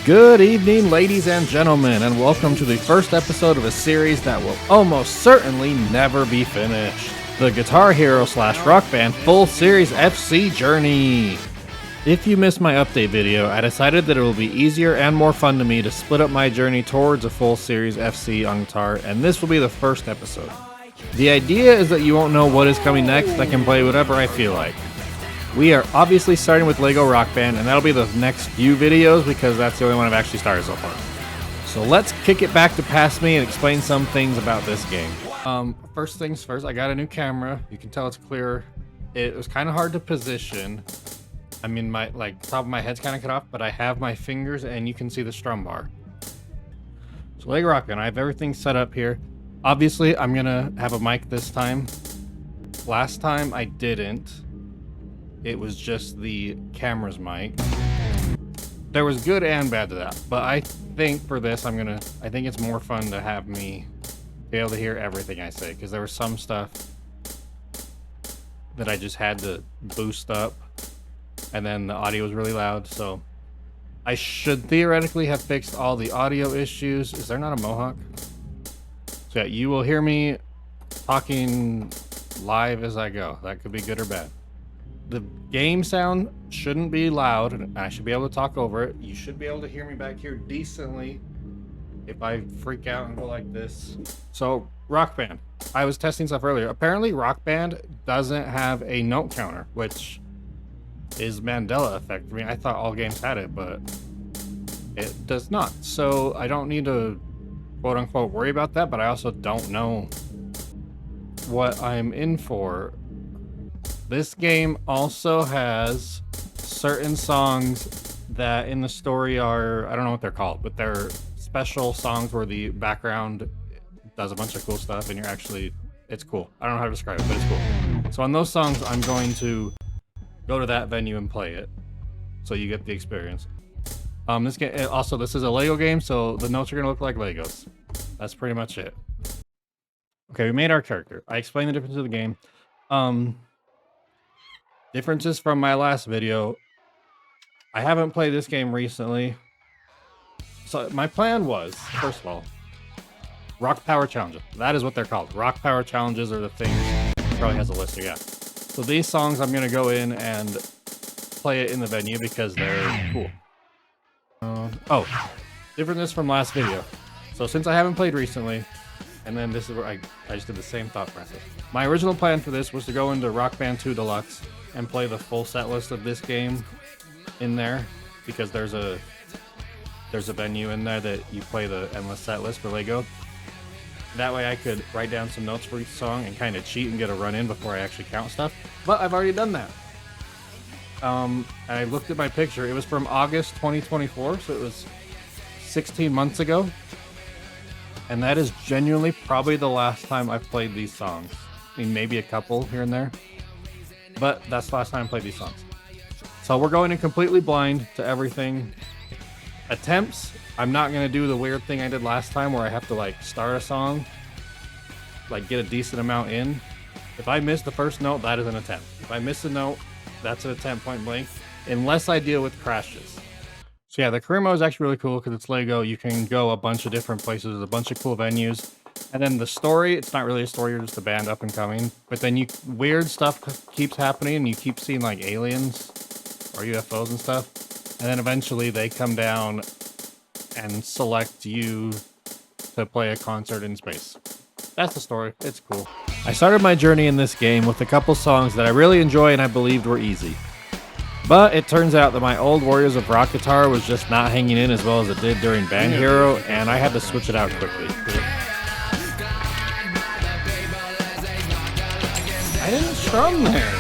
Good evening, ladies and gentlemen, and welcome to the first episode of a series that will almost certainly never be finished. The Guitar Hero / Rock Band Full Series FC Journey. If you missed my update video, I decided that it will be easier and more fun to me to split up my journey towards a full series FC on guitar, and this will be the first episode. The idea is that you won't know what is coming next, I can play whatever I feel like. We are obviously starting with LEGO Rock Band, and that'll be the next few videos because that's the only one I've actually started so far. So let's kick it back to past me and explain some things about this game. First things first, I got a new camera. You can tell it's clearer. It was kind of hard to position. I mean, my top of my head's kind of cut off, but I have my fingers and you can see the strum bar. So LEGO Rock Band, I have everything set up here. Obviously, I'm gonna have a mic this time. Last time I didn't. It was just the camera's mic. There was good and bad to that, but I think for this, I think it's more fun to have me be able to hear everything I say, because there was some stuff that I just had to boost up, and then the audio was really loud, so I should theoretically have fixed all the audio issues. Is there not a mohawk? So yeah, you will hear me talking live as I go. That could be good or bad. The game sound shouldn't be loud, and I should be able to talk over it. You should be able to hear me back here decently if I freak out and go like this. So, Rock Band. I was testing stuff earlier. Apparently, Rock Band doesn't have a note counter, which is Mandela effect for me. I thought all games had it, but it does not. So, I don't need to quote-unquote worry about that, but I also don't know what I'm in for. This game also has certain songs that in the story are, I don't know what they're called, but they're special songs where the background does a bunch of cool stuff and it's cool. I don't know how to describe it, but it's cool. So on those songs, I'm going to go to that venue and play it, so you get the experience. This game, also, this is a Lego game, so the notes are gonna look like Legos. That's pretty much it. Okay, we made our character. I explained the difference of the game. Differences from my last video. I haven't played this game recently. So my plan was, first of all, Rock Power Challenges. That is what they're called. Rock Power Challenges are the things. Probably has a list here, yeah. So these songs, I'm going to go in and play it in the venue because they're cool. Differences from last video. So since I haven't played recently, and then this is where I just did the same thought process. My original plan for this was to go into Rock Band 2 Deluxe and play the full set list of this game in there, because there's a venue in there that you play the endless set list for Lego. That way I could write down some notes for each song and kind of cheat and get a run in before I actually count stuff. But I've already done that. I looked at my picture. It was from August 2024, so it was 16 months ago. And that is genuinely probably the last time I've played these songs. I mean, maybe a couple here and there, but that's the last time I played these songs. So we're going in completely blind to everything. Attempts, I'm not going to do the weird thing I did last time where I have to start a song, get a decent amount in. If I miss the first note, that is an attempt. If I miss a note, that's an attempt point blank, unless I deal with crashes. So yeah, the career mode is actually really cool because it's Lego. You can go a bunch of different places, there's a bunch of cool venues. And then the story, it's not really a story, you're just a band up and coming. But then weird stuff keeps happening and you keep seeing aliens or UFOs and stuff. And then eventually they come down and select you to play a concert in space. That's the story, it's cool. I started my journey in this game with a couple songs that I really enjoy and I believed were easy. But it turns out that my old Warriors of Rock guitar was just not hanging in as well as it did during Band Hero, and I had to switch it out quickly. I didn't strum there.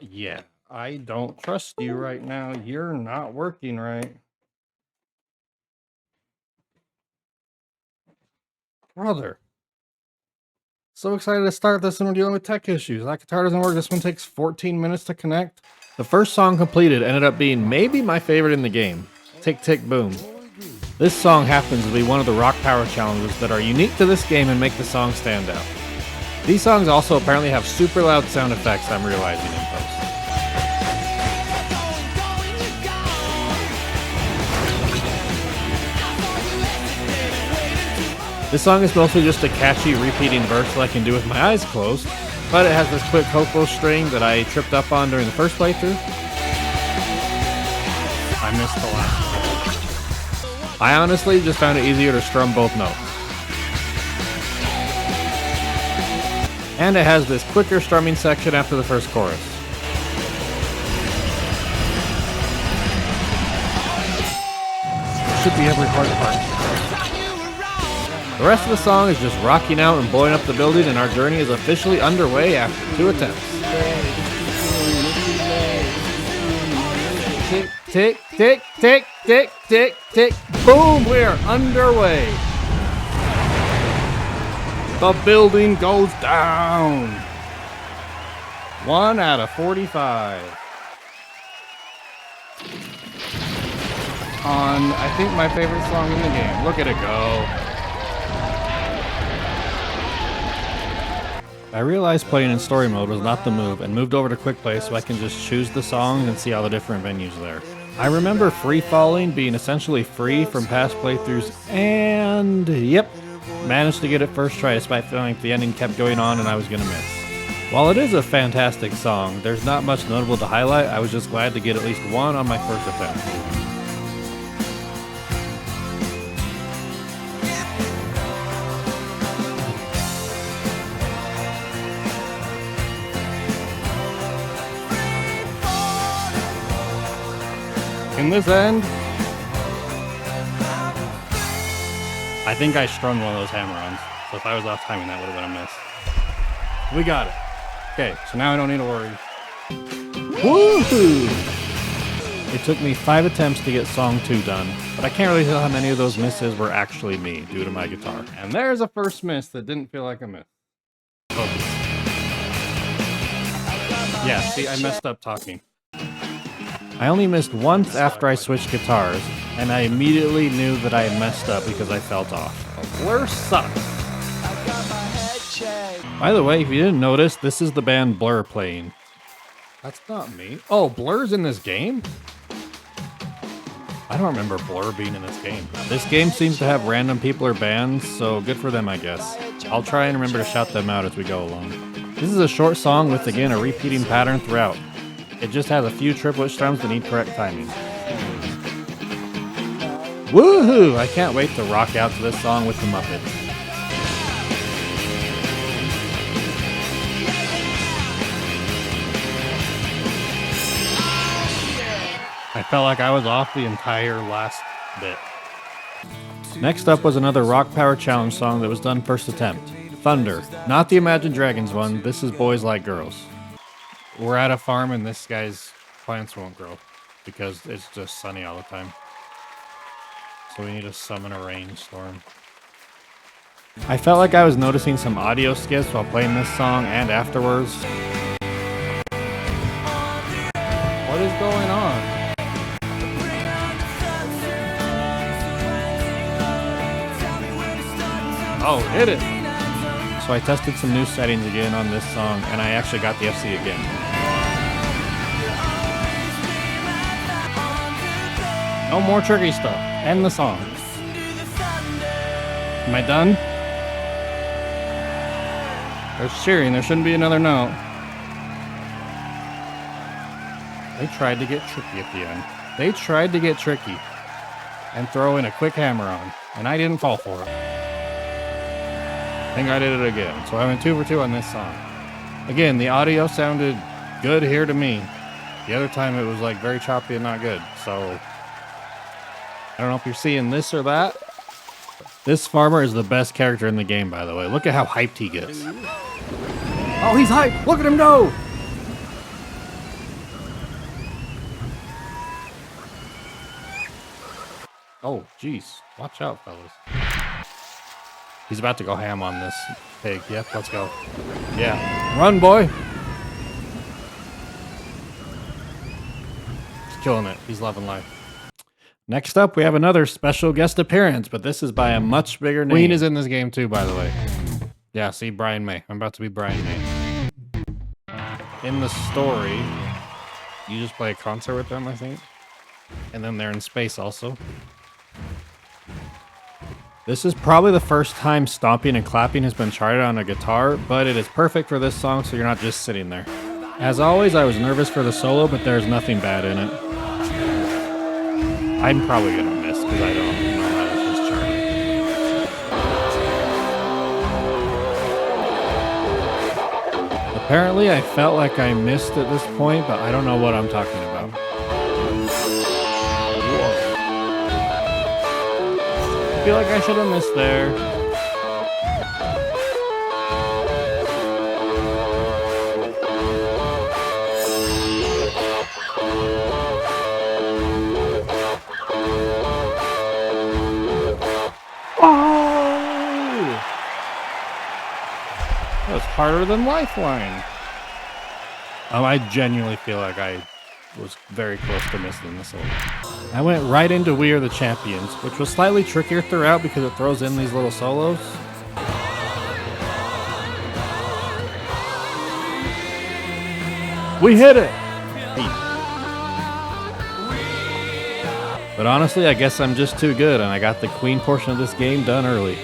Yeah. I don't trust you right now. You're not working right. Brother. So excited to start this and we're dealing with tech issues. That guitar doesn't work. This one takes 14 minutes to connect. The first song completed ended up being maybe my favorite in the game. Tick Tick Boom. This song happens to be one of the Rock Power challenges that are unique to this game and make the song stand out. These songs also apparently have super loud sound effects I'm realizing in post. This song is mostly just a catchy repeating verse that I can do with my eyes closed, but it has this quick vocal string that I tripped up on during the first playthrough. I missed the last one. I honestly just found it easier to strum both notes. And it has this quicker strumming section after the first chorus. Should be every hard part. The rest of the song is just rocking out and blowing up the building, and our journey is officially underway after 2 attempts. Tick, tick, tick, tick, tick, tick, tick. Boom, we are underway. The building goes down. 1 out of 45. On, I think, my favorite song in the game. Look at it go. I realized playing in story mode was not the move and moved over to quick play so I can just choose the songs and see all the different venues there. I remember free falling being essentially free from past playthroughs, and yep, managed to get it first try despite feeling like the ending kept going on and I was gonna miss. While it is a fantastic song, there's not much notable to highlight. I was just glad to get at least one on my first attempt. In this end, I think I strung one of those hammer-ons, so if I was off timing, that would have been a miss. We got it. Okay, so now I don't need to worry. Woohoo! It took me 5 attempts to get song 2 done, but I can't really tell how many of those misses were actually me due to my guitar. And there's a first miss that didn't feel like a miss. Focus. Yeah, see, I messed up talking. I only missed once after I switched guitars, and I immediately knew that I had messed up because I felt off. Blur sucks. By the way, if you didn't notice, this is the band Blur playing. That's not me. Oh, Blur's in this game? I don't remember Blur being in this game. This game seems to have random people or bands, so good for them, I guess. I'll try and remember to shout them out as we go along. This is a short song with, again, a repeating pattern throughout. It just has a few triplet strums that need correct timing. Woohoo! I can't wait to rock out to this song with the Muppets. I felt like I was off the entire last bit. Next up was another Rock Power Challenge song that was done first attempt. Thunder. Not the Imagine Dragons one, this is Boys Like Girls. We're at a farm and this guy's plants won't grow because it's just sunny all the time. So we need to summon a rainstorm. I felt like I was noticing some audio skips while playing this song and afterwards. What is going on? Oh, hit it! So I tested some new settings again on this song, and I actually got the FC again. No more tricky stuff. End the song. Am I done? There's cheering. There shouldn't be another note. They tried to get tricky at the end. They tried to get tricky and throw in a quick hammer-on, and I didn't fall for it. I think I did it again. So I went 2 for 2 on this song. Again, the audio sounded good here to me. The other time it was like very choppy and not good. So I don't know if you're seeing this or that. This farmer is the best character in the game, by the way. Look at how hyped he gets. Oh, he's hyped! Look at him go! Oh, jeez. Watch out, fellas. He's about to go ham on this pig. Yep, let's go. Yeah. Run, boy! He's killing it. He's loving life. Next up, we have another special guest appearance, but this is by a much bigger name. Queen is in this game too, by the way. Yeah, see, Brian May. I'm about to be Brian May. In the story, you just play a concert with them, I think. And then they're in space also. This is probably the first time stomping and clapping has been charted on a guitar, but it is perfect for this song so you're not just sitting there. As always, I was nervous for the solo, but there's nothing bad in it. I'm probably gonna miss because I don't know how this is charted. Apparently, I felt like I missed at this point, but I don't know what I'm talking about. I feel like I should have missed there. Oh! That was harder than Lifeline. I genuinely feel like I was very close to missing this one. I went right into We Are the Champions, which was slightly trickier throughout because it throws in these little solos. We hit it! Hey. But honestly, I guess I'm just too good and I got the Queen portion of this game done early.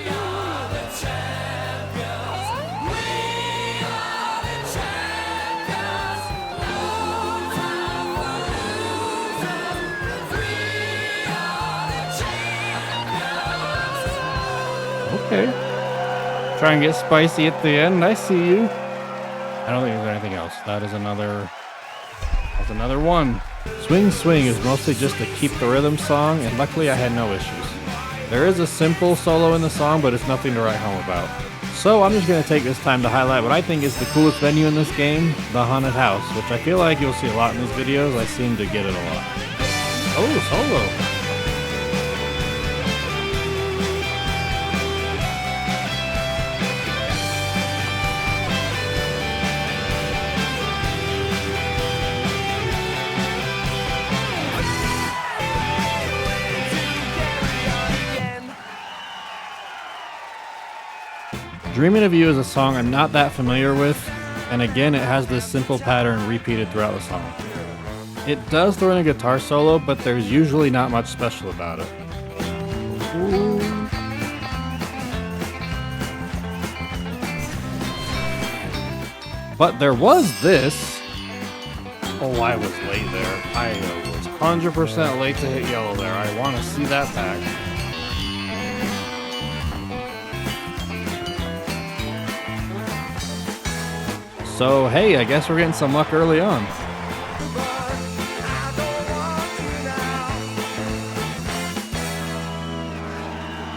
Okay. Try and get spicy at the end. I see you. I don't think there's anything else. That's another one. Swing Swing is mostly just to keep the rhythm song, and luckily I had no issues. There is a simple solo in the song, but it's nothing to write home about. So I'm just going to take this time to highlight what I think is the coolest venue in this game, the Haunted House, which I feel like you'll see a lot in these videos. I seem to get it a lot. Oh, solo. Dreaming of You is a song I'm not that familiar with, and again it has this simple pattern repeated throughout the song. It does throw in a guitar solo, but there's usually not much special about it. Ooh. But there was this. Oh, I was late there. I was 100% late to hit yellow there. I want to see that back. So, hey, I guess we're getting some luck early on.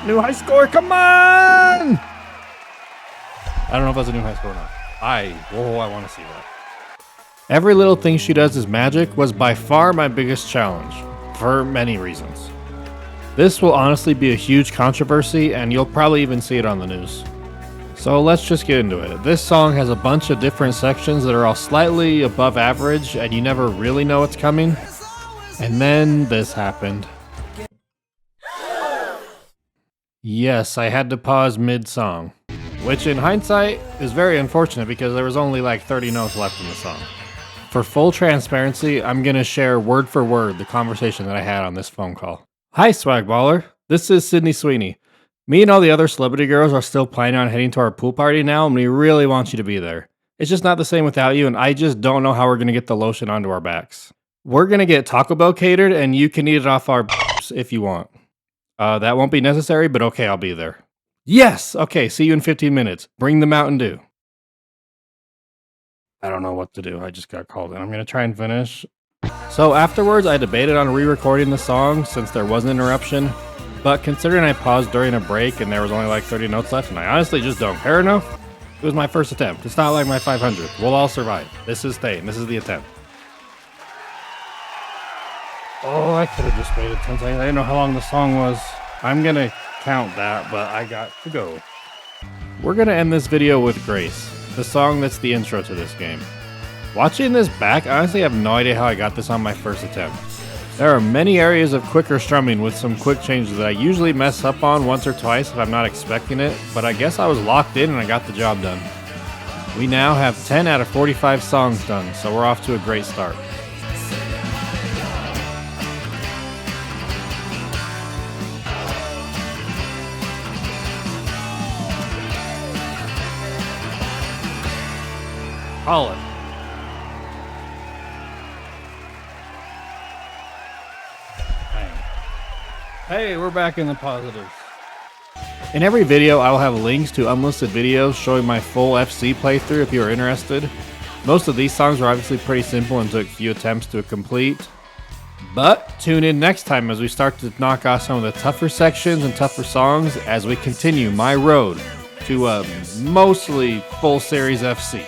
New high score, come on! I don't know if that's a new high score or not. I want to see that. Every Little Thing She Does Is Magic was by far my biggest challenge, for many reasons. This will honestly be a huge controversy, and you'll probably even see it on the news. So let's just get into it. This song has a bunch of different sections that are all slightly above average, and you never really know what's coming. And then this happened. Yes, I had to pause mid-song, which in hindsight is very unfortunate because there was only like 30 notes left in the song. For full transparency, I'm going to share word for word the conversation that I had on this phone call. Hi, Swagballer. This is Sydney Sweeney. Me and all the other celebrity girls are still planning on heading to our pool party now, and we really want you to be there. It's just not the same without you, and I just don't know how we're going to get the lotion onto our backs. We're going to get Taco Bell catered, and you can eat it off our if you want. That won't be necessary, but okay, I'll be there. Yes! Okay, see you in 15 minutes. Bring the Mountain Dew. I don't know what to do. I just got called in. I'm going to try and finish. So afterwards, I debated on re-recording the song since there was an interruption. But considering I paused during a break and there was only like 30 notes left, and I honestly just don't care enough, it was my first attempt. It's not like my 500. We'll all survive. This is staying. This is the attempt. Oh, I could have just waited 10 seconds. I didn't know how long the song was. I'm going to count that, but I got to go. We're going to end this video with Grace, the song that's the intro to this game. Watching this back, I honestly have no idea how I got this on my first attempt. There are many areas of quicker strumming with some quick changes that I usually mess up on once or twice if I'm not expecting it, but I guess I was locked in and I got the job done. We now have 10 out of 45 songs done, so we're off to a great start. Solid. Hey, we're back in the positives. In every video, I will have links to unlisted videos showing my full FC playthrough if you are interested. Most of these songs are obviously pretty simple and took a few attempts to complete. But tune in next time as we start to knock off some of the tougher sections and tougher songs as we continue my road to a mostly full series FC.